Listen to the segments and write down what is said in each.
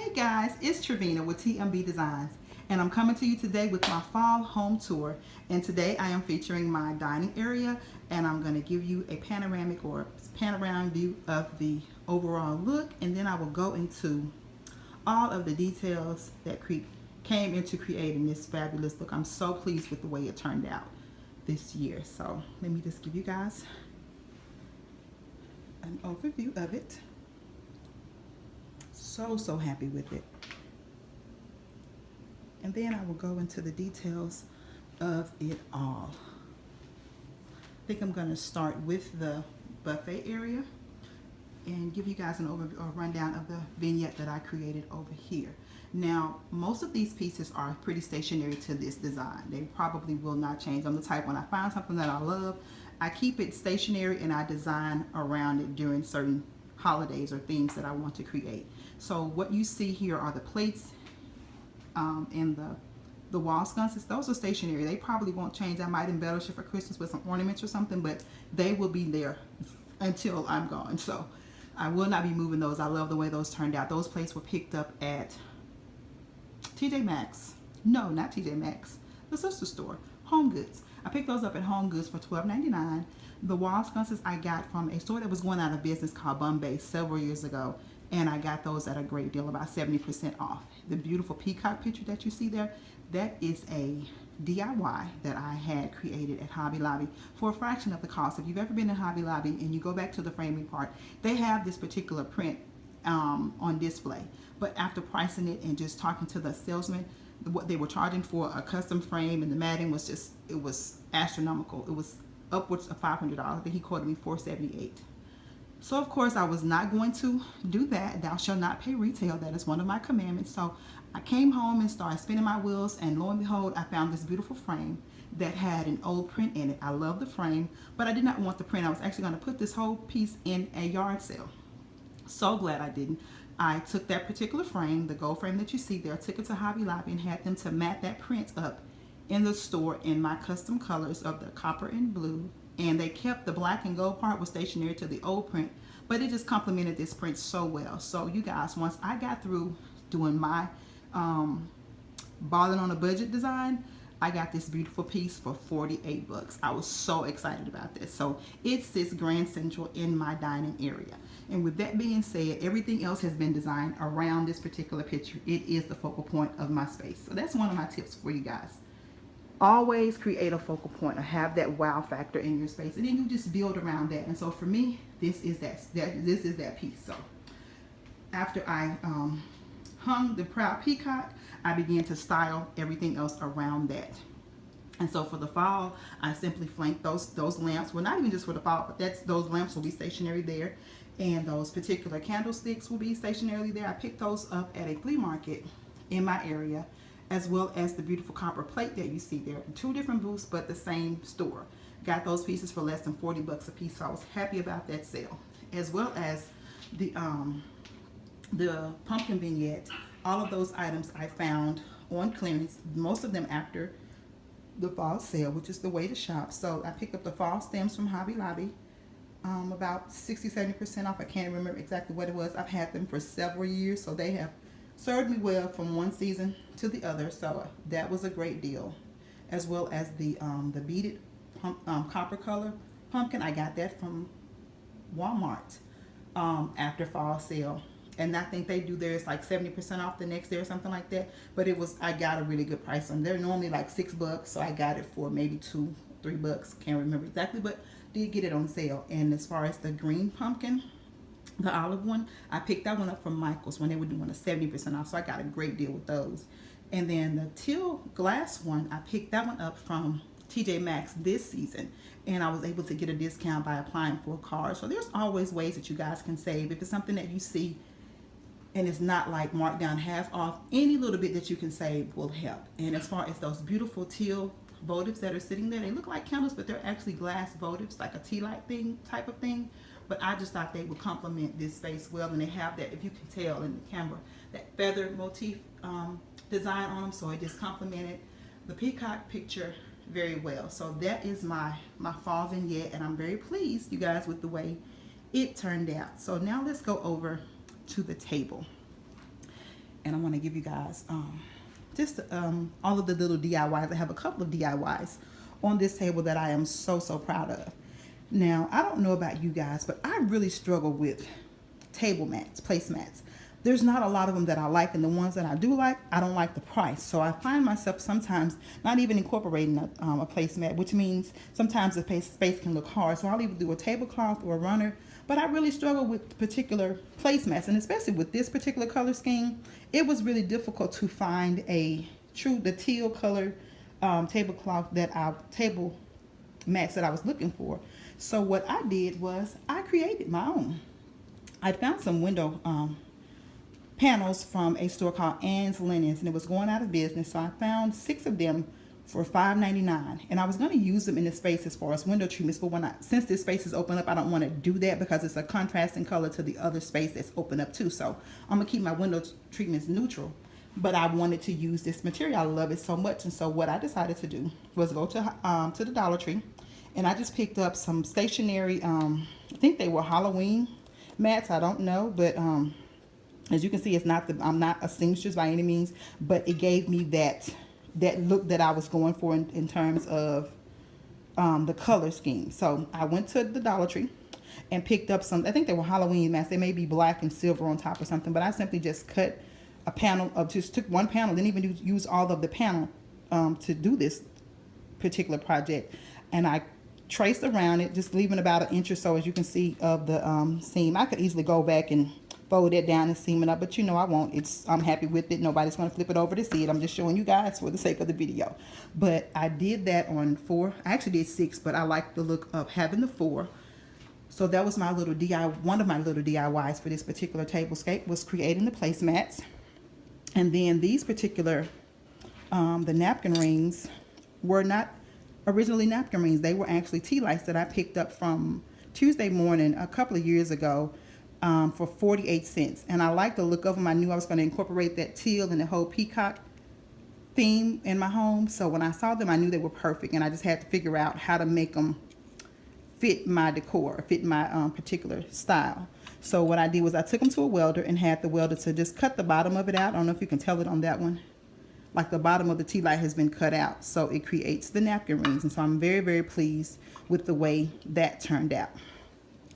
Hey guys, it's Trevina with TMB Designs, and I'm coming to you today with my fall home tour. And today I am featuring my dining area, and I'm going to give you a panoramic or panoramic view of the overall look, and then I will go into all of the details that came into creating this fabulous look. I'm so pleased with the way it turned out this year. So let me just give you guys an overview of it. So happy with it. And then I will go into the details of it all. I think I'm going to start with the buffet area and give you guys an overview or rundown of the vignette that I created over here. Now, most of these pieces are pretty stationary to this design. They probably will not change. I'm the type, when I find something that I love, I keep it stationary and I design around it during certain holidays or themes that I want to create. So what you see here are the plates and the wall sconces. Those are stationary. They probably won't change. I might embellish it for Christmas with some ornaments or something, but they will be there until I'm gone. So I will not be moving those. I love the way those turned out. Those plates were picked up at TJ Maxx. No, not TJ Maxx. The sister store, Home Goods. I picked those up at Home Goods for $12.99. The wall sconces I got from a store that was going out of business called Bombay several years ago, and I got those at a great deal, about 70% off. The beautiful peacock picture that you see there, that is a DIY that I had created at Hobby Lobby for a fraction of the cost. If you've ever been to Hobby Lobby and you go back to the framing part, they have this particular print on display. But after pricing it and just talking to the salesman, what they were charging for a custom frame and the matting was just, it was astronomical. It was upwards of $500. I think he quoted me $478. So of course I was not going to do that. Thou shalt not pay retail. That is one of my commandments. So I came home and started spinning my wheels, and lo and behold, I found this beautiful frame that had an old print in it. I love the frame, but I did not want the print. I was actually going to put this whole piece in a yard sale. So glad I didn't. I took that particular frame, the gold frame that you see there, took it to Hobby Lobby and had them to mat that print up in the store in my custom colors of the copper and blue. And they kept the black and gold part was stationary to the old print, but it just complemented this print so well. So you guys, once I got through doing my balling on a budget design, I got this beautiful piece for 48 bucks. I was so excited about this. So it sits grand central in my dining area. And with that being said, everything else has been designed around this particular picture. It is the focal point of my space. So that's one of my tips for you guys. Always create a focal point or have that wow factor in your space, and then you just build around that. And so for me, this is that piece. So after I hung the proud peacock, I began to style everything else around that. And so for the fall, I simply flanked those lamps. Well, not even just for the fall, but those lamps will be stationary there, and those particular candlesticks will be stationary there. I picked those up at a flea market in my area, as well as the beautiful copper plate that you see there. Two different booths, but the same store. Got those pieces for less than 40 bucks a piece, so I was happy about that sale. As well as the pumpkin vignette. All of those items I found on clearance, most of them after the fall sale, which is the way to shop. So I picked up the fall stems from Hobby Lobby, about 60-70% off. I can't remember exactly what it was. I've had them for several years, so they have served me well from one season to the other. So that was a great deal. As well as the beaded copper color pumpkin, I got that from Walmart after fall sale, and I think they do theirs like 70% off the next day or something like that. But I got a really good price on them. They're normally like $6, so I got it for maybe $2-3. Can't remember exactly, but did get it on sale. And as far as the green pumpkin, the olive one, I picked that one up from Michael's when they were doing a 70% off, so I got a great deal with those. And then the teal glass one, I picked that one up from TJ Maxx this season, and I was able to get a discount by applying for a card. So there's always ways that you guys can save. If it's something that you see and it's not like marked down half off, any little bit that you can save will help. And as far as those beautiful teal votives that are sitting there, they look like candles, but they're actually glass votives, like a tea light thing type of thing. But I just thought they would complement this space well, and they have that, if you can tell in the camera, that feather motif design on them, so it just complemented the peacock picture very well. So that is my fall vignette, and I'm very pleased, you guys, with the way it turned out. So now let's go over to the table. and I want to give you guys just all of the little DIYs. I have a couple of DIYs on this table that I am so proud of. Now, I don't know about you guys, but I really struggle with table mats, placemats. There's not a lot of them that I like, and the ones that I do like, I don't like the price. So I find myself sometimes not even incorporating a placemat, which means sometimes the space can look hard. So I'll either do a tablecloth or a runner, but I really struggle with particular placemats, and especially with this particular color scheme, it was really difficult to find the teal color tablecloth table mats that I was looking for. So what I did was I created my own. I found some window panels from a store called Ann's Linens, and it was going out of business. So I found 6 of them for $5.99, and I was going to use them in the space as far as window treatments, but since this space is open up, I don't want to do that because it's a contrasting color to the other space that's open up too. So I'm gonna keep my window treatments neutral, but I wanted to use this material. I love it so much, and so what I decided to do was go to the Dollar Tree, and I just picked up some stationery. I think they were Halloween mats. I don't know, but as you can see, I'm not a seamstress by any means, but it gave me that look that I was going for in terms of the color scheme. So I went to the Dollar Tree and picked up some, I think they were Halloween mats. They may be black and silver on top or something, but I simply just cut a panel of, just took one panel, didn't even use all of the panel to do this particular project. And I traced around it, just leaving about 1 inch or so, as you can see, of the seam. I could easily go back and fold it down and seam it up, but I won't. I'm happy with it. Nobody's going to flip it over to see it. I'm just showing you guys for the sake of the video. But I did that on 4. I actually did 6, but I like the look of having the 4. So that was my little one of my little DIYs for this particular tablescape, was creating the placemats. And then these particular, the napkin rings were not originally napkin rings. They were actually tea lights that I picked up from Tuesday Morning a couple of years ago for 48 cents. And I like the look of them. I knew I was going to incorporate that teal and the whole peacock theme in my home. So when I saw them, I knew they were perfect. And I just had to figure out how to make them fit my decor, fit my particular style. So what I did was I took them to a welder and had the welder to just cut the bottom of it out. I don't know if you can tell it on that one. Like the bottom of the tea light has been cut out. So it creates the napkin rings. And so I'm very pleased with the way that turned out.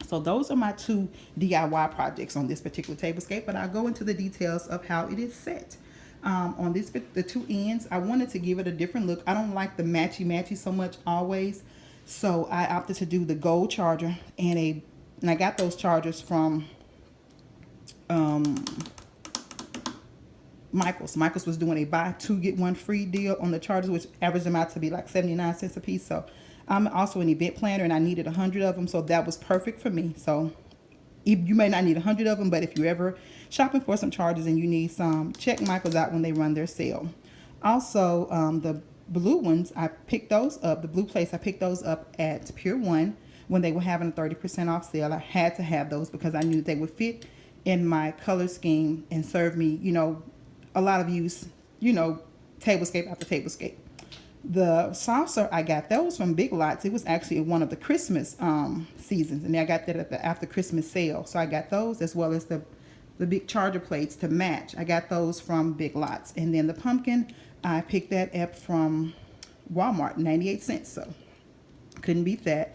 So those are my 2 DIY projects on this particular tablescape, but I'll go into the details of how it is set. On the 2 ends, I wanted to give it a different look. I don't like the matchy so much always. So I opted to do the gold charger, and I got those chargers from Michaels. Michaels was doing a buy 2 get 1 free deal on the chargers, which averaged them out to be like 79 cents a piece. So I'm also an event planner, and I needed 100 of them, so that was perfect for me. So you may not need 100 of them, but if you're ever shopping for some chargers and you need some, check Michaels out when they run their sale. Also, the blue ones, I picked those up. The blue plates, I picked those up at Pier 1 when they were having a 30% off sale. I had to have those because I knew they would fit in my color scheme and serve me, a lot of use, tablescape after tablescape. The saucer, I got those from Big Lots. It was actually one of the Christmas seasons, and I got that at the after Christmas sale. So I got those, as well as the big charger plates to match. I got those from Big Lots. And then the pumpkin, I picked that up from Walmart, 98 cents. So couldn't beat that.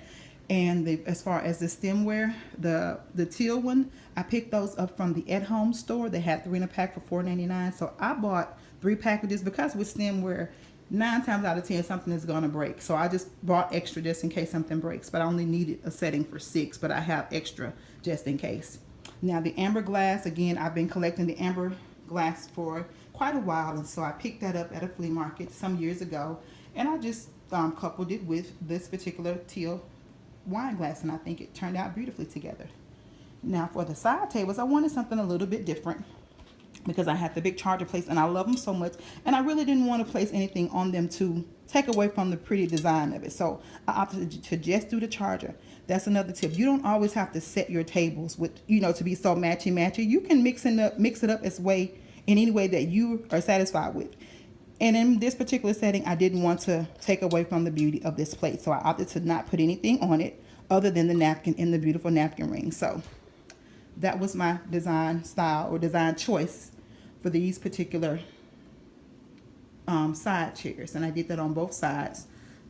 And as far as the stemware, the teal one, I picked those up from the At Home store. They had 3 in a pack for $4.99. So I bought 3 packages because with stemware, 9 times out of 10 something is going to break. So I just bought extra just in case something breaks. But I only needed a setting for 6, but I have extra just in case. Now the amber glass, again, I've been collecting the amber glass for quite a while, and so I picked that up at a flea market some years ago, and I just coupled it with this particular teal wine glass, and I think it turned out beautifully together. Now for the side tables, I wanted something a little bit different because I had the big charger plates and I love them so much, and I really didn't want to place anything on them to take away from the pretty design of it. So I opted to just do the charger. That's another tip. You don't always have to set your tables with, to be so matchy. You can mix it up in any way that you are satisfied with. And in this particular setting, I didn't want to take away from the beauty of this plate. So I opted to not put anything on it other than the napkin and the beautiful napkin ring. So that was my design style or design choice for for these particular side chairs, and I did that on both sides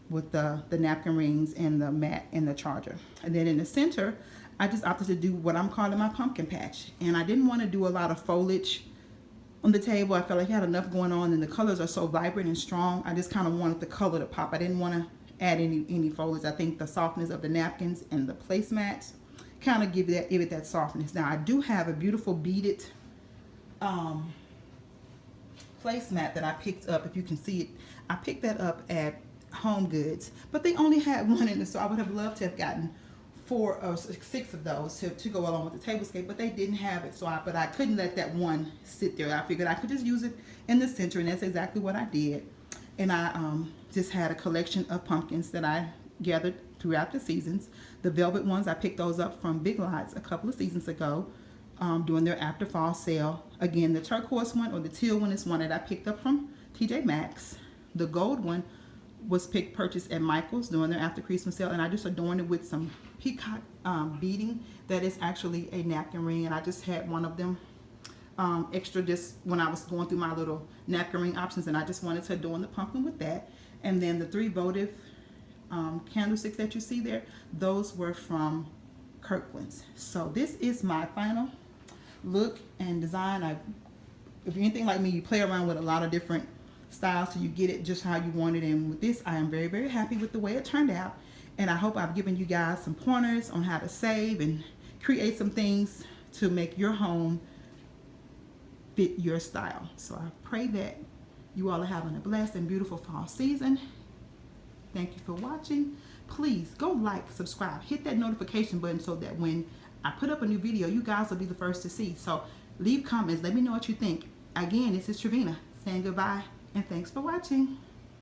with the napkin rings and the mat and the charger. And then in the center, I just opted to do what I'm calling my pumpkin patch, and I didn't want to do a lot of foliage on the table. I felt like I had enough going on, and the colors are so vibrant and strong. I just kind of wanted the color to pop. I didn't want to add any foliage. I think the softness of the napkins and the placemats kind of give it that softness. Now I do have a beautiful beaded placemat that I picked up. If you can see it, I picked that up at Home Goods, but they only had one in the store. I would have loved to have gotten 4 or 6 of those to go along with the tablescape, but they didn't have it. But I couldn't let that one sit there. I figured I could just use it in the center, and that's exactly what I did. And I just had a collection of pumpkins that I gathered throughout the seasons. The velvet ones, I picked those up from Big Lots a couple of seasons ago during their after fall sale. Again, the turquoise one or the teal one is one that I picked up from TJ Maxx. The gold one was purchased at Michael's during their after Christmas sale, and I just adorned it with some peacock beading that is actually a napkin ring, and I just had one of them extra just when I was going through my little napkin ring options, and I just wanted to adorn the pumpkin with that. And then the 3 votive candlesticks that you see there, those were from Kirkland's. So this is my final look and design. If you're anything like me, you play around with a lot of different styles till you get it just how you want it. And with this, I am very, very happy with the way it turned out, and I hope I've given you guys some pointers on how to save and create some things to make your home fit your style. So I pray that you all are having a blessed and beautiful fall season. Thank you for watching. Please go like, subscribe, hit that notification button so that when I put up a new video, you guys will be the first to see. So leave comments, let me know what you think. Again, this is Trevina saying goodbye, and thanks for watching.